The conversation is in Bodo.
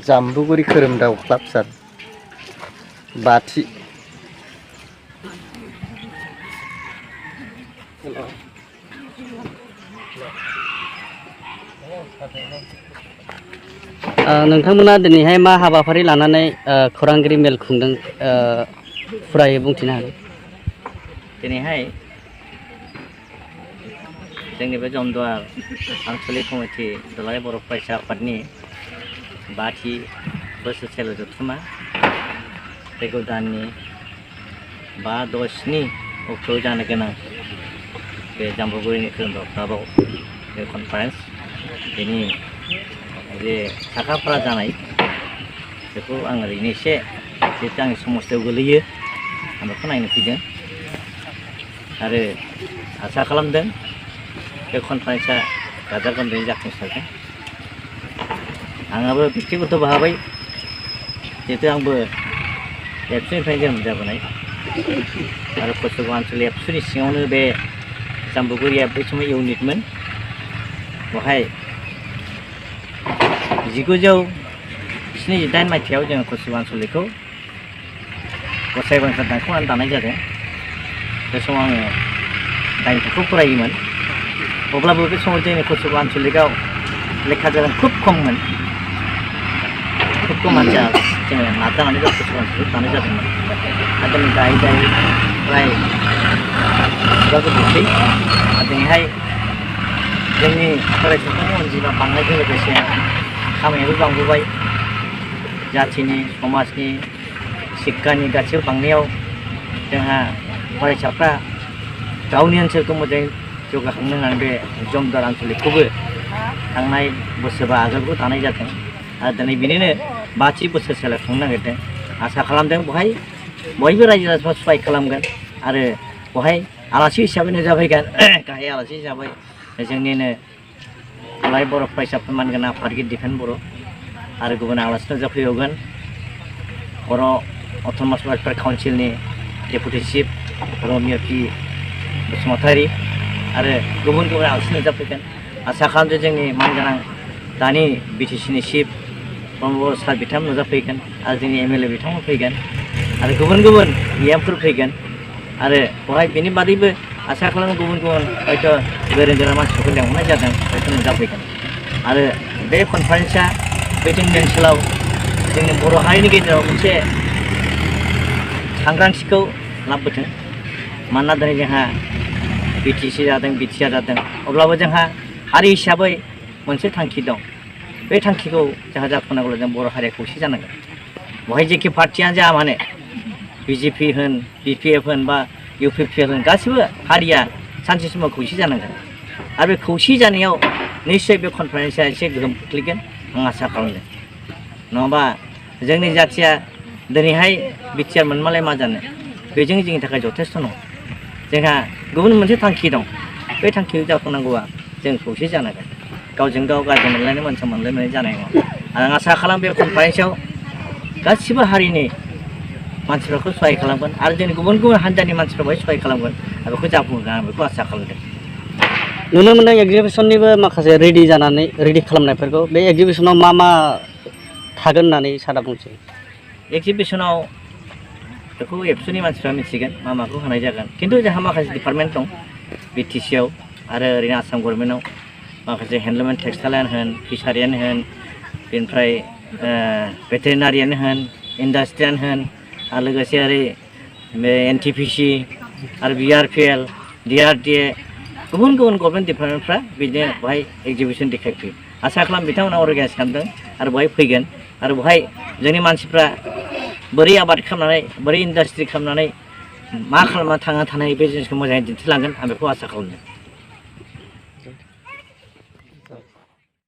जाम्बुगुरि खोरोमदाव क्लाब सार बाथि नोंथांमोना दिनैहाय मा हाबाफारि लानानै खौरांगिरि मेल खुंदों फुरायै बुंथिनो हागोन। दिनैहाय जोंनि बे जमदुवार आनसलिक कमिटि दुलाराय बर' फरायसा आफादनि बाथि बोसोरसेल' जथुम्मा फैगौ दाननि 5, 6, 7 अक्ट'आव जानो गोनां बे जाम्बुगुरिनि खोरोमदाव क्लाबाव बे कनफारेन्स बेनि जे साखाफारा जानाय बेखौ आं ओरैनो एसे जिहेतु आंनि समस्थियाव गोलैयो आं बेखौ नायनो फैदों आरो आसा खालामदों बे कनफारेन्सआ गाजा गोमजायै जाफुंसारगोन। आंहाबो बेक्तिगत भाबै जिहेतु आंबो एबसुनिफ्राय जोनोम जाबोनाय आरो कसुगाव आनसलिक एबसुनि सिङावनो बे जाम्बुगुरिया बै समाव इउनिटमोन। बेवहाय 1978 मायथाइयाव जोङो कसुगाव आनसलिकखौ गसाइ बांखा दानख'नानै दानाय जादों। बे समाव आङो 9 थाखोआव फरायोमोन। अब्लाबो बे समाव जोंनि कसुगाव आनसलिकआव लेखा गोरों खुब खममोन। खुब खम मानसिया जोङो नाजानानै बे कसुगाव आनसलिक दानाय जादोंमोन। आरो दिनै दायै दायै फ्राय गोबावसै आरो दिनैहाय जोंनि फरायसाफोरनि अनजिमा बांनायजों लोगोसे खामानियाबो बांबोबाय। जाथिनि समाजनि शिक्षानि गासैबो बांनायाव जोंहा फरायसाफ्रा गावनि ओनसोलखौ मोजाङै जौगाखांनो होननानै बे जमदुवार आनसलिकखौबो थांनाय बोसोरबा आगोलबो दानाय जादों आरो दिनै बिनिनो 5थि बोसोरसेल' खुंनो नागिरदों। आसा खालामदों बेवहाय बयबो रायजो राजाफ्रा सहाय खालामगोन आरो बेवहाय आलासि हिसाबै नुजाफैगोन। गाहाय आलासि हिसाबै जोंनिनो दुलाराय बर' फरायसाफोर मानगोनां आफादगिरि दिपेन बर' आरो गुबुन आलासि नुजाफैबावगोन। बर' अट'नमास वेलफेयार काउन्सिलनि डेपुटि चिफ रमिय पि बसुमतारी आरो गुबुन गुबुन आलासि नुजाफैगोन। आसा खालामदों जोंनि मानगोनां दानि बिटिसिनि चिफ प्रमद सार बिथांमोन नुजाफैगोन आरो जोंनि एमएलए बिथांमोन फैगोन आरो गुबुन गुबुन इएमफोर फैगोन आरो बेवहाय बेनि बादैबो आसा खालामो गुबुन गुबुन हयथ' गोरों गोरा मानसिफोरखौ लेंहरनाय जादों हयथ' नुजाफैगोन आरो बे कनफारेन्सआ बे जोंनि ओनसोलाव जोंनि बर' हारिनि गेजेराव मोनसे सांग्रांथिखौ लाबोथों। मानोना दिनै जोंहा बिटिसि जादों बिटिआर जादों अब्लाबो जोंहा हारि हिसाबै मोनसे थांखि दं। बे थांखिखौ जोंहा जाफुंनांगौब्ला जों बर' हारिया खौसे जानांगोन। बेवहाय जेखि पार्टियानो जाया मानो बिजेपि होन बिपिएफ होन बा इउपिपिएल होन गासिबो हारिया सानसे समाव खौसे जानांगोन आरो बे खौसे जानायाव निश्चय बे कनफारेन्सआ एसे गोहोम खोख्लैगोन आं आसा खालामदों। नङाबा जोंनि जाथिया दिनैहाय बिटिआर मोनमालाय मा जानो बेजों जोंनि थाखाय जथेस्थ' नङा। जोंहा गुबुन मोनसे थांखि दं। बे थांखिखौ जाफुंनांगौआ जों खौसे जानांगोन। गावजों गाव गाज्रि मोनलायनाय मोनसा मोनलायनाय जानाय नङा। आं आसा खालामो बे कनफारेन्सआव गासिबो हारिनि मानसिफोरखौ सहाय खालामगोन आरो जोंनि गुबुन गुबुन हान्जानि मानसिफोरखौ सहाय खालामगोन आरो बेखौ जाफुंहोगोन आं बेखौ आसा खालामदों। नुनो मोनदों एगजिबिसननिबो माखासे रेडि खालामनायफोरखौ बे एगजिबिसनाव मा मा थागोन होननानै सारा बुंसै। एगजिबिसनाव बेखौ एबसुनि मानसिफ्रा मिथिगोन मा माखौ होनाय जागोन। खिन्थु जोंहा माखासे डिपार्टमेन्ट दं बिटिसिआव आरो ओरैनो आसाम गभर्नमेन्टआव माखासे हेन्डलुम एन्ड टेक्सटाइलानो होन फिसारियानो होन बेनिफ्राय भेटेरिनारियानो होन इन्डास्ट्रियानो होन आरो लोगोसे ओरै बे एनटिपिसि आरो बिआरपिएल डिआरडिए गुबुन गुबुन गभर्नमेन्ट डिपार्टमेन्टफ्रा बिदिनो बेवहाय एगजिबिसन देखायफैयो। आसा खालाम बिथांमोना अर्गानाइज खालामदों आरो बेवहाय फैगोन आरो बेवहाय जोंनि मानसिफ्रा बोरै आबाद खालामनानै बोरै इन्डास्ट्रि खालामनानै मा खालामना थांना थानाय बे जिनिसखौ मोजाङै दिन्थिलांगोन आं बेखौ आसा खालामदों।